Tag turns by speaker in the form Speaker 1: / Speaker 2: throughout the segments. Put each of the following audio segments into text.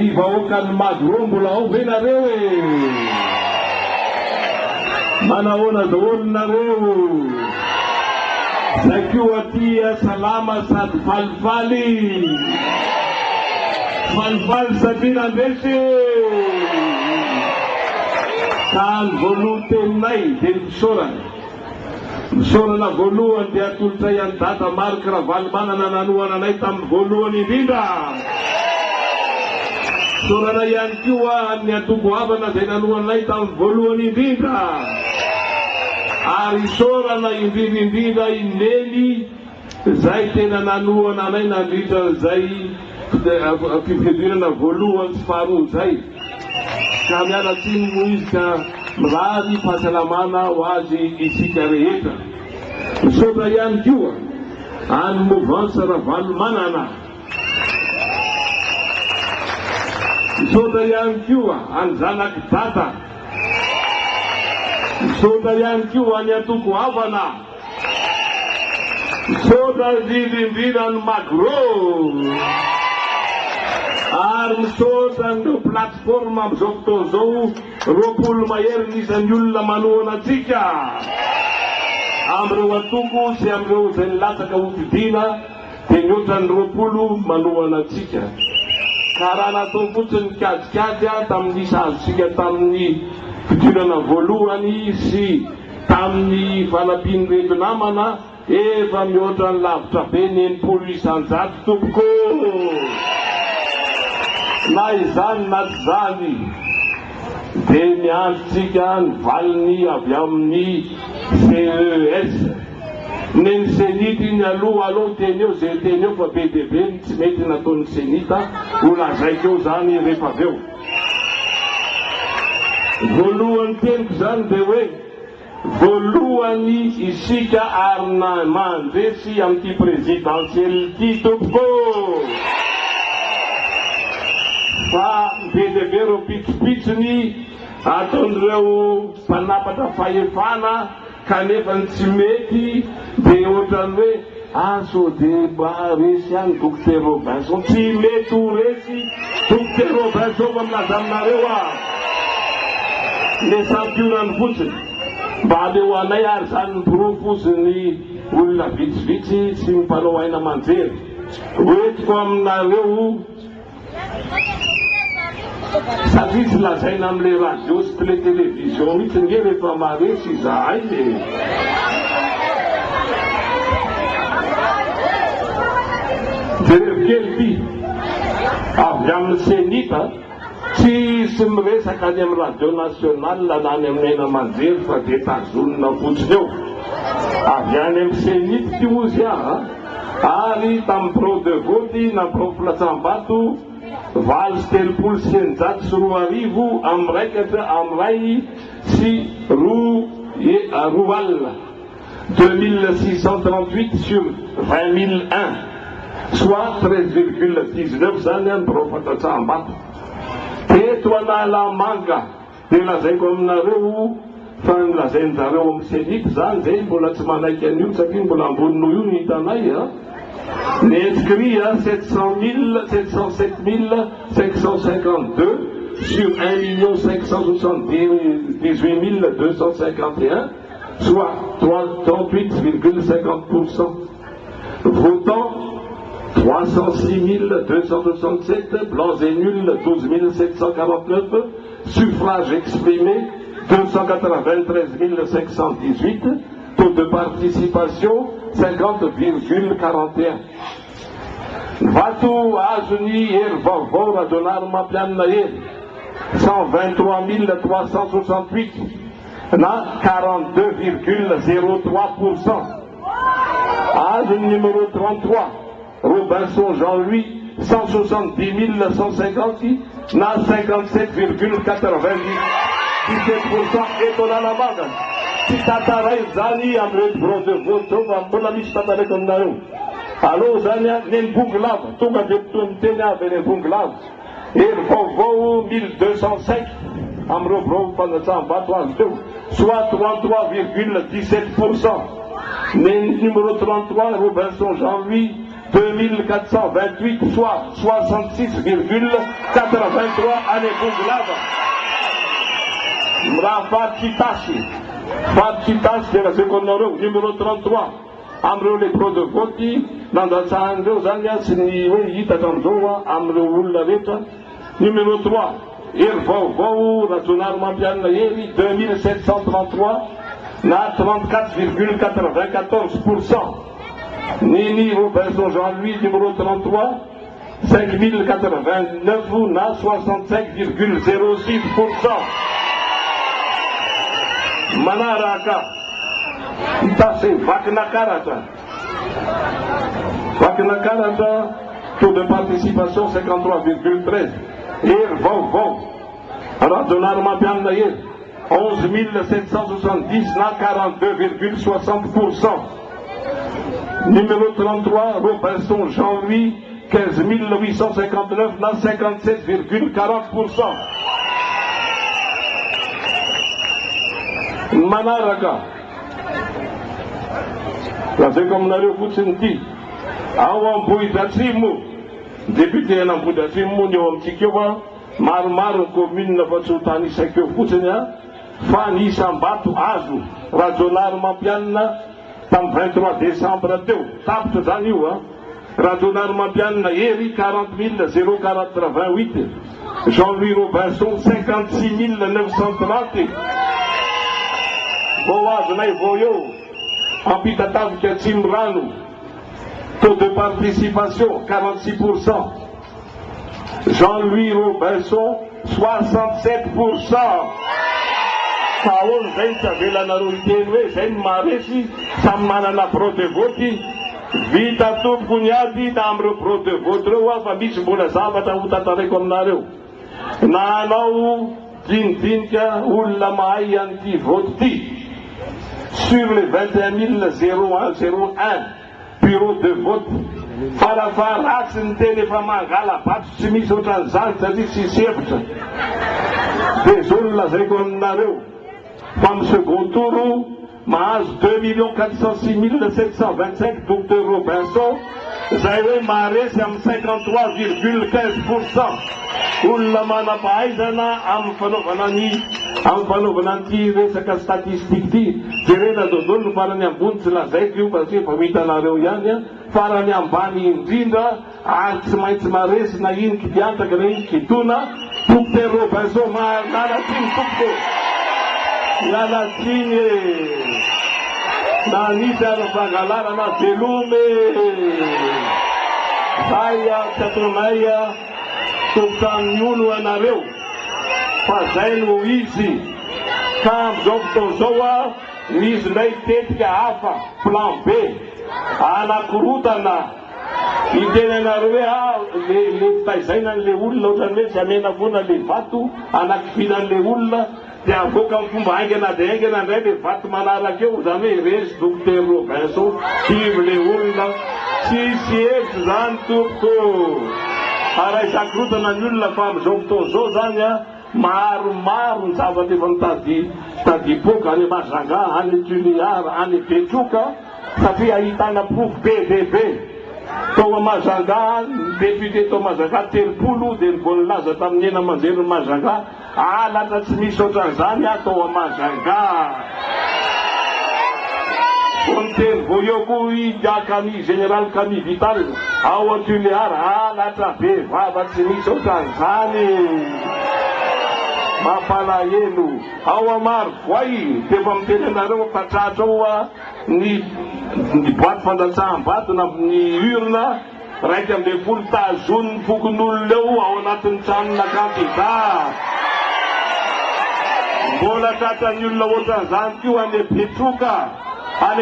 Speaker 1: ny vahoakany Magro mbola ao ve nareo e? Manahoana daholo nareo? Zay koa aty salama sady falifaly. Falifaly sady nandresy. Ka ny voalohany teninay dia ny fisaorana. Misaorana voalohany dia atolotra ihany data Marc Ravalomanana nanohana anay tamin'ny voalohany indrindra. Misaorana ihany koa ny atoko havana izay nanohanay tamin'ny voalohany indrindra. Ary misaorana indrindra ineny izay tena nanohana anay nandritra izay fifidirana voalohany sy faharoa izay. Ka miala tsiny moa izy ka mirary fahasalamana ho azy isika rehetra. Misaotra ihany koa any mouvance Ravalomanana. Misaotra ihany koa any zanaky data. Misaotra ihany koa any atoko havana. Misaotra indrindra any Magro. Ary misaotra ny plateforme amin'izao fotoana izao 20 mahery nisan'ny olona manohana antsika amin'ireo atoko sy amin'ireo izay nilatsaka ho fidiana dia mihoatra ny 20 manohana antsika. Ka raha natao fotsiny kajikajy tamin'ny sazontsika tamin'ny fidirana voalohany sy tamin'ny fanampiany reto namana efa mihoatra ny lavitra be ny 80 isan-jato tompoko. Na izany na tsy zany dia miandrotsika ny valiny avy amin'ny CES. Ny senity ny aloha teny eo izay teny eo fa be dia be tsy mety nataon'ny senita ho lazaiko eo zany rehefa avy eo. Voalohany teniko zany dia hoe voalohany isika ary mandresy amin'ity présidentiel ity tompoko. Fa be dia be reo pitsopitsony ataon'ireo mpanapatra fahefana kanefa tsy mety dia ohatrany hoe sao dia resy any Docteur Robinson. Tsy mety ho resy Docteur Robinson fa milaza aminareo le sampionany fotsiny mba aleo anay ary zany nyprofosiny olona vitsivitsy sy mpanao aina manjery. Hoentiko aminareo satria tsy lazaina amin'le radio sy le télévision mihitsy nge rehefa maresy izahay le jerevokely ty avy amin'ny senita tsy miresaka any amin'ny radio national na any amin'ny aina manjery fa dia tazonina fotsiny eo. Avy any amin'ny senita ty ozy ary tamin'ny pro de voty na pro Platsambato valo sy telopolo sy eninjato sy 2 arivo am'raikatra am'ray sy roa alina 2638 sur 20 001 soit 13,19 zany any pro Platsambato. Teto Analamanga dia lazaiko aminareo fa nilazain'zareo amin'ny senita zany zay mbola tsy manaiky an'io satria mbola ambony noho io ny hitanay n'inscrit 707 552 sur 1 578 251 soit 38,50%. Votants 306 267, blancs et nuls 12 749, suffrages exprimés 293 518, taux de participation 50,41. Vato azony hery vaovao radonary mampianina hery 123 368 na 42,03%. Azony numéro 33 Robinson Jean-Louis 170 150 na 57,97%. Eto Analamanga tsy tataray zany amin'ireo bureau de vote zao fa mbola misy tataraiky aminareo. Allo zany nenibongo lava tonga dia toy teny avy nenibongo lava hery vaovao 1205 amin'ireo bureau Fanasambatoa azy teo soit 33,17%. Numéro 33 Robinson Jean-Louis 2428, soit 66,83 ani Buglava. Farcitas de la secondărău, numărul 33. Am reu le pro de voti, n-am reu zania, să ne uita cam zoua, am reu la letra, numărul 3. Vau, raționar mapian la ieri, 2733, na 34,94%. Nini Robinson Jean-Louis, numéro 33, 5089, na 65,06%. Manaraka, Itase, Vaknakarata, taux de participation 53,13. Vau, raționar mapian la ieri, 11 770, na 42,60%. Numéro 33, Robinson Jean-Louis, 15 859, na 57,40%. Manaraga, la secomnariu puțin ti, au ampuitațimu, depute în ampuitațimu, ne om cichiova, mar în comun na vățutani sechiu puținea, fani sambatu azu, razonar mapianna, tam 23 decembrie teu, taptă zaniu, razonar mapianna, ieri 40.048, Jean-Louis Robinson 56.930, Boaz, n-ai voiu, Ampitatav Chiațim Ranu, taux de participation 46%, Jean-Louis Robinson 67%. Paul Vența de la Naruitenue, Sen Maresi, Samana na protevoti, Vita tu punyati, Namru protevotreu, Alfa bici bună sabata, utata recomnareu. Nanau, Tintinca, Ulla mai antivoti. Sur les 21 001 bureaux de vote, Farafarax în Telefamagala, 4.000 tranzacții, a zis și sepță. Dezul la secundareu. Fam second turul, mas 2.406.725 docteur Robinson, Zaire Mares am 53,15%. Ulla mana paizana am fănovanani resa ca statistic ti, Gerena dodol fara neam bunț la zechiu, păsi pămita la reuiania, fara neam bani în zindă, alți mai țmares na in chidianta grei chituna, docteur Robinson ma nara tim tucto. La cine, la nitea răfagalara na de lume, Saia, Cătrânaia, Tuptaniulu Anareu, Fazenu Izi, Cam Zoptozoa, Niz Leitetca Afa, Plan B, Ana Curutana, Idene Naruea, le Taisaina le ulla, Utanvesi Amena Buna le Fatu, Ana Kfina le ulla, de avoca un cumva angena de angena rebe fat manara que usame res docteur Robinson le ulla si zantu ko ara isa cruta na nulla fam jokto zozania mar sava de vontade di pouca ne majaga ane tuliar ane pechuca sapia itana puf BDB Toma Majaga, deputé Toma Majaga, Terpulu, del Bolnaza, Tamnina Manzero Majaga, la Tatsimiso Tanzania, Toma Majaga. Conter Voyogui, Yakami, General Kami Vital, Awa Tuliar, la Trape, Vava Tsimiso Tanzania. Mapala yenu, Awa Mar, Wai, Tevam Telenaro, Pachachoa, ni boate fandațan, bată ni urna, Reichem de fulta jun fucunul leu, au natunțan la capita. Bola tata niul la oța zantiu, ane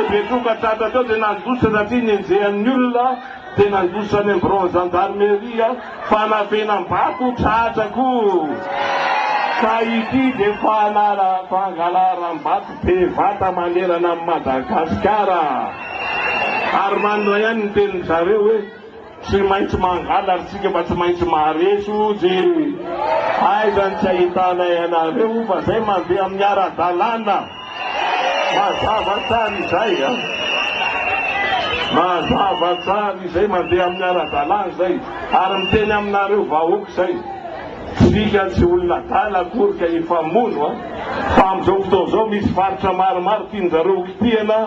Speaker 1: Petruca tata tot de n-a dusă de tine în zean niulla, de n-a dusă în bronzan armeria, fana fena patu tata cu. Caiti de fanara, fangalara, bat pe fata manera na Madagascara. Armando Ian ten sarewe, si mai mangala, si ke bat mai maresu, si ai dan caitana yana reu, pasai mandi amnyara talana. Masa batani saya. mazava tsara izay mandeha amin'ny ara-dalàna zay, ary miteny aminareo vahoaka zay, tsika tsy olona dala akory ka efa mono fa amin'izao fotoana zao misy faritra maromaro tianjareo kitiana,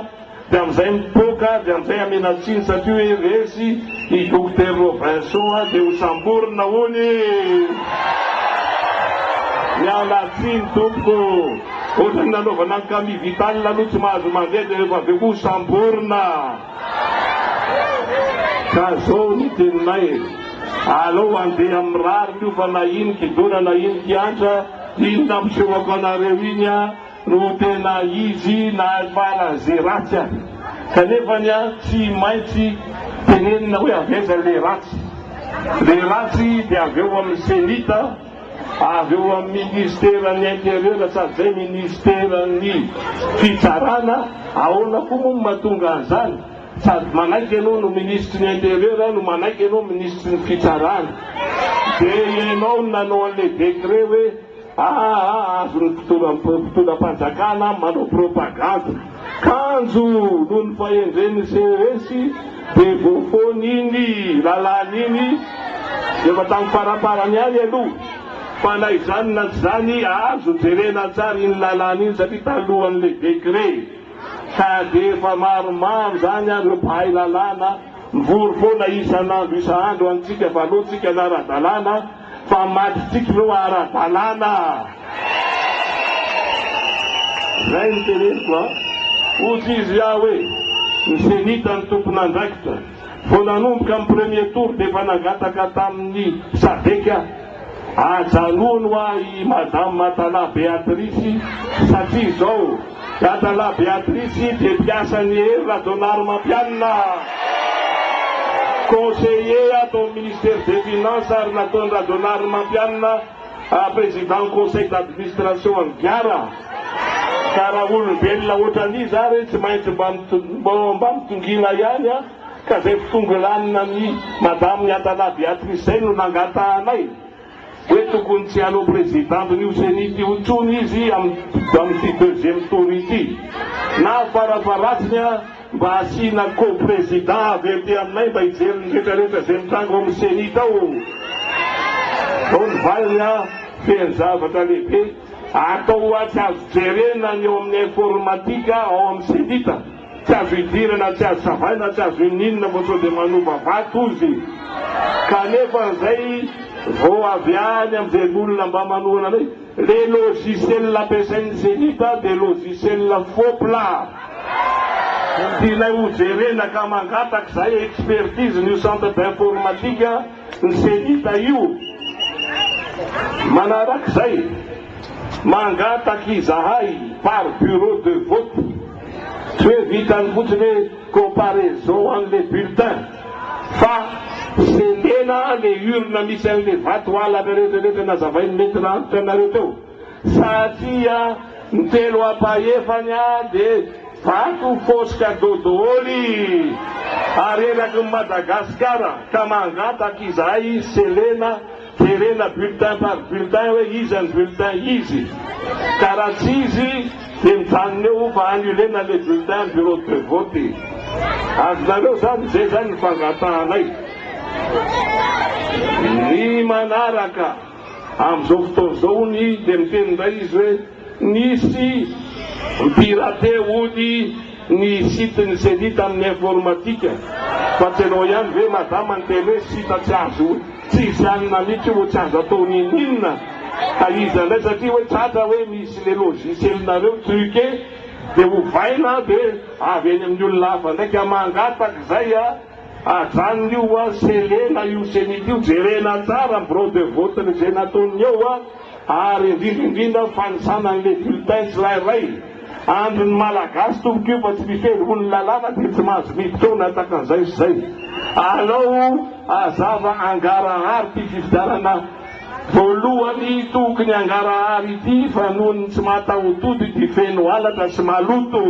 Speaker 1: dia amin'izay mipoka, dia amin'izay amenatsiny satria hoe resy i docteur Robinson dia ho samborina hony. Mialatsiny tompoko, ohatrany nanaovana ny Camille Vital aloha tsy mahazo mandeha dia rehefa avy ho samborina. Ka zao ny teninay aleo andeha amin'ny rary io fa na ino kidona na ino kiantra, ino nampisehoko anareo iny no tena izy na faran'izay ratsy ahy. Kanefany tsy maintsy tenenina hoe aveza le ratsy. Le ratsy dia avy eo amin'ny senita, avy eo amin'ny ministeran'ny intérieur, sady zay ministeran'ny fitsarana, ahoana koa moa mahatonga an'izany? Sady manaiky ianao no ministre ny intérieur, no manaiky ianao ministre ny fitsarana. Dia ianao nanao an'le décret hoe azony fotolam-panjakana manao propagande. Kanjo noho ny fahendren'ny CES dia voafony iny lalàna iny efa tamin'ny faraparany any aloha. Fa na izany na tsy zany azo jerena tsara iny lalàna iny satria talohan'le décret. Ka dia efa maromaro zany ireo mpahay lalàna mivory foana isan'andro antsika fa alohantsika n'ara-dalàna fa matitsika ireo ara-dalàna. Zay ny teneniko ozy izy hoe ny senita ny tompon'andraikitra vao nanomboka amin'ny premier tour dia efa nangataka tamin'ny sadeka ajanono i madame Matala Béatrice, satria zao Matala Béatrice dia mpiasan'ny hery Radonary Mampianina, conseiller atao ministère des finances ary nataon'ny Radonary Mampianina président conseil d'administration any Giara. Ka raha olombelona ohatran'izy ary tsy maintsy mba mitongina ihany ka zay fitongolanina ny madame Matala Béatrice zay no nangatahanay hoe tokony tsy alao présidentn'io senity io intsony izy amin'ity deuxième tour ity, na farafaratsiny mba asina co-président avy ety aminay mba hijery ny rehetrarehetra zay mitranga amin'ny senita ao. Ao ny valiny feno zavatra lehibe atao tsy azo jerena ny eo amin'ny informatika ao amin'ny senita, tsy azo idirana, tsy azo savaina, tsy azo ininona fa sao dia manova vato izy. Kanefa zay vao avy any amin'izay olona mba manohana anay, le logiciel ampiasain'ny senita dia logiciel faux plat. Tianay ho jerena ka mangataka zay expertise ny centre d'informatique ny senita io. Manarak'izay mangataky izahay par bureau de vote, tsy hoe vitany fotsiny hoe comparaison an'le bulletin fa selena le urne misy an'le vato ala rehetrarehetra nazavainy mety rantitra anareo teo, satria ny telo apahefany dia vato fosika dodoly ary eraky ny Madagasikara. Ka mangataky izahay selena jerena bulletin par bulletin hoe iza ny bulletin izy, ka raha tsy izy dia mijanona eo fa annulena le bulletin bureau de vote. Azonareo zany zay zany ny fangatahanay. Ny manaraka amin'izao fotoana zao ny dia miteny indray izy hoe nisy mpirate ody ny site ny senita amin'ny informatika, fa tsy anao ihany ve madama ny teny hoe site tsy azo tsy izanona mihitsy ho tsy azo atao ninina. Ka izy indray satria hoe tratra hoe misy le logicielnareo truqué dia ho vaina dia avy eny amin'ny olona hafa ndraika mangataky zay ajanony io selena io senity io jerena tsara bureau de vote zay nataony eo ary indrindraindrindra fanisana an'le bulletin tsirairay. Androny malagasy tomboka io fa tsy mifely ny lalàna dia tsy mahazo mipitona takan'izay sy zay. Alao azava angarahary ty fifidianana voalohany tokony angarahary ity fa noho ny tsy mahatahodody ty feno alatra sy maloto.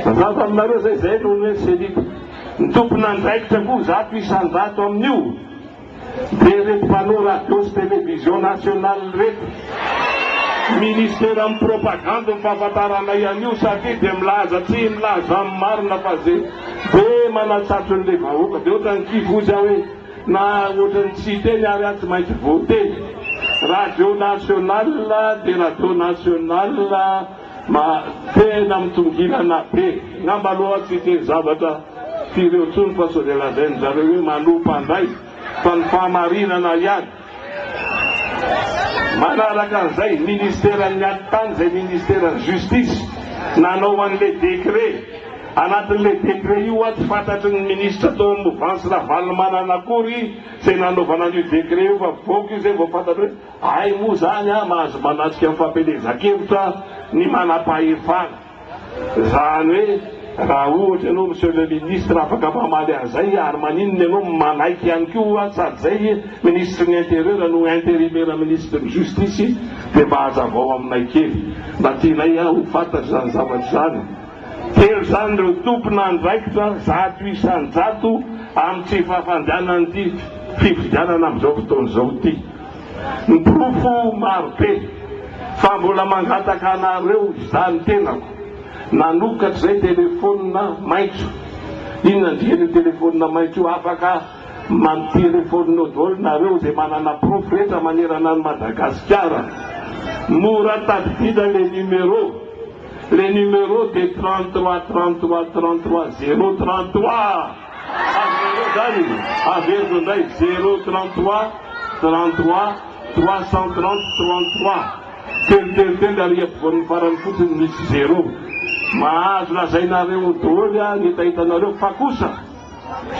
Speaker 1: Mazava aminareo zay noho ny hoe senita ny tompon'andraikitra koa zato isan-jato amin'io dia reto mpanao radio sy télévision nationale reto ministera amin'ny propaganda ny fahafantarana ihany io satria dia milaza tsy milaza amin'ny marina fa zay dia manatsatro n'ilay vahoaka dia ohatrany kivozy aho hoe na ohatrany tsy teny ary aho tsy maintsy voateny radio national dia radio national tena mitongilana be ngamba aloha tsy teny zavatra fireo tsony fa sao dia lazainy zareo hoe manompandray fa ny fahamarinana ihany. Manaraka an'izay ministeran'ny alitany zay ministeran'ny justice nanao an'ilay décret anatin'ilay décret io a tsy fantatry ny ministre tao amin'ny mouvance Ravalomanana akory zay nanaovana an'io décret io fa voky io zay vao fantatra hoe ay moa zany a mahazo manatrika amin'ny fampelezan-kevitra ny manam-pahefana zany hoe raha ohatra ianao monsieur le ministre afaka mamaly an'izay ary maninona ianao manaiky ihany koa sady zay ministre ny intérieur no intérimaire ministre ny justice dia mba hazavao aminay kely mba tianay ho fantatry zany zavatra zany. Telo zany ireo tompona andraikitra 100 isan-jato amin'ny tsy fahafandehanan'ity fifidianana amin'izao fotoan'izao ity. Ny profo maro be fa mbola mangataka anareo izany tenako nanokatra zay telefônina maitso. Inona ndriny telefônina maitso io afaka mantelefôninao daholo nareo zay manana profo rehetra manerana ny Madagasikara. Mora tadidina les numéros de 33 33 33 033 zany averiko ndray 033 33 330 33 telo ary ampovoan'ny farany fotsiny misy 0 mahazo lazainareo daholo a nitahitanareo fa kosa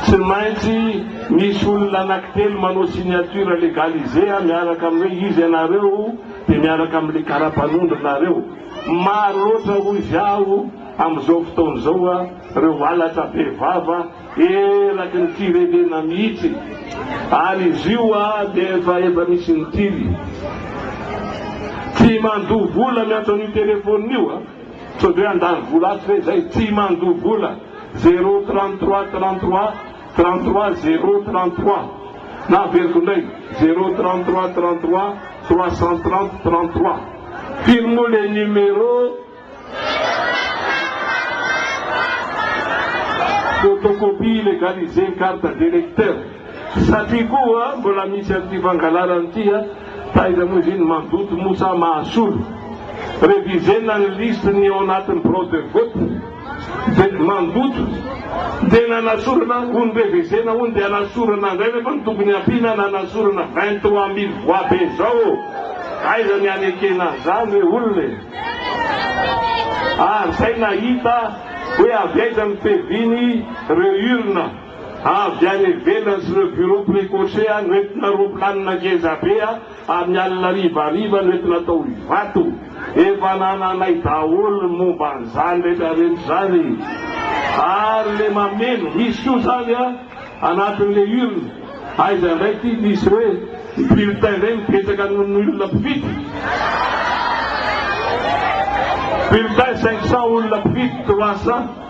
Speaker 1: tsy maintsy misy olona anankitelo manao signature légalisé miaraka amin'ny hoe izy ianareo dia miaraka amin'ilay karapanondronareo. Maro loatra hoy izy aho amin'izao fotoan'izao a reo alatra behivava eraky ny firenena mihitsy ary izy io a dia efa misy nitily tsy mandoha vola miantso an'io telefônina io a sao dia andany vola azy fe zay tsy mandoha vola 033 33 33 033 na averiko indray 033 33 330 33 firmo les numéros photocopie légalisée carte d'électeur satria koa mbola misy an'ity fangalarana ity a taiza moa izy iny mandoto mosa mahasolo révisena ny liste ny ao anatin'ny bureau de vote dia mandoto dia nanasorana ony révisena ony dia anasorana ndray nefa ny tokony ampiana nanasorana 23 000 voix be zao aiza ny anekena zany hoe olona ary zay nahita hoe avy aiza mifeviny reo urna avy any ivelany sy reo bureau précoché a noentina roplanina ngeza be a amin'ny alina rivariva noentina tao ivato efa nananay daholo momba an'izany rehetrarehetra zany ary le mameno misy io zany a anatin'le urna aiza ndraiky misy hoe bulletin ndray mipetraka n'olona mpividy bulletin 500 olona mpividy 300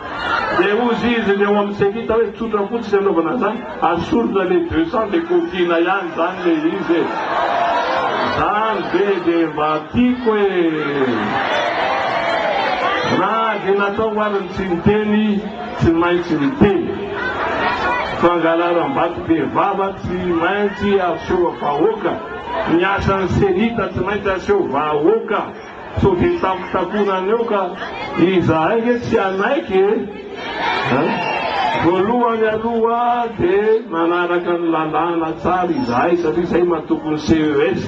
Speaker 1: dia ozy izy ny eo amin'ny sekita hoe tsotra fotsiny anaovana zany asorona le 200 dia kotiana ihany zany le izy zany be dia mba tiako hoe raha dia natao ariny tsy miteny tsy maintsy miteny fangalaram-bato behivava tsy maintsy aseho vahoaka miasan'ny senita tsy maintsy aseho vahoaka so dia takotakonana eo ka izahay ve tsy anaiky voalohany aloha dia manaraka ny lalàna tsara izahay satria izay matokony CES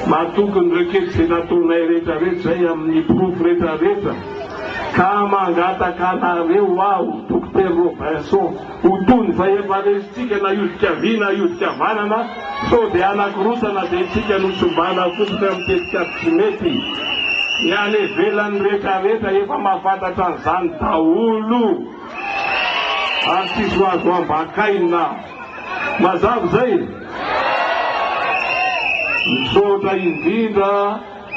Speaker 1: matokony reketra zay nataonay rehetrarehetra zay amin'ny profo rehetrarehetra ka mangataka anareo aho docteur Robinson hotony fa efa resitsika na iodika vy na iodika vanana so dia anakirotana dia tsika nosombana fotsiny amitetika tsy mety ny any ivelan'ny rehetrarehetra efa mahafantatra an'izany daholo ary tsisy hoazo ambakaina mazava zay misaotra indrindra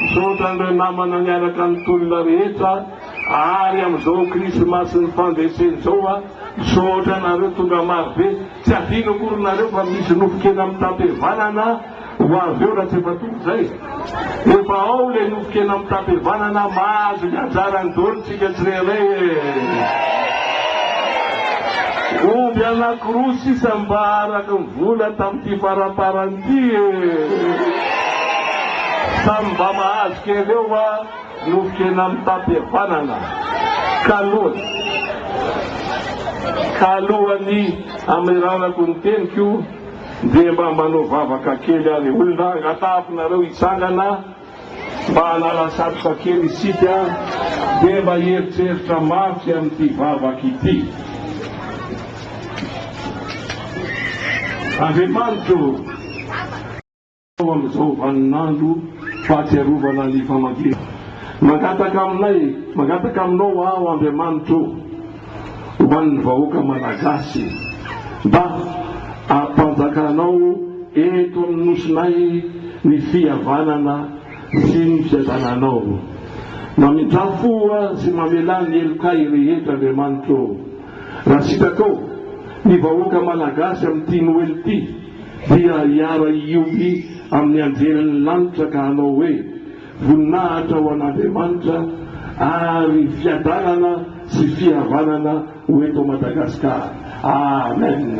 Speaker 1: misaotra an'ireo namana miaraka ny tolona rehetra ary amin'izao krismasy ny fandesen'izao a misaotra nareo tonga maro be tsy adino akory nareo fa misy nofokely amin'ny tampevanana ho avy eo raha tsy efa tonga zay efa ao le nofokena amin'ny tapevanana mahazo ny anjarany dolontsika tsirairay omby anankiroa sisa mba araka ny vola tamin'ity faraparan'ity samy mba mahazo kely eo a nofokena amin'ny tapevanana kalohany amin'ny ranako ny teniko dia mba manao vavaka kely any olona agnatafinareo hitsangana mba hanala satroka kely isika dia mba heritreritra mafy amin'ity vavaka ity. Andriamanitro amin'izao vaninandro fahatsiarovana ny famadihana magataka aminao aho Andriamanitro ho an'ny vahoaka malagasy mba ampanjakanao eto amin'ny nosonay ny fihavanana sy ny fiadananao mamindrafoa sy mamela ny elokay rehetra Andriamanitro raha sitakao ny vahoaka malagasy amin'ity noely ity dia hiara ioby amin'ny anjelan'ny lanitra ka hanao hoe voninahitra ho an'Andriamanitra ary fiadanana sy fihavanana ho eto Madagasikara. Amen.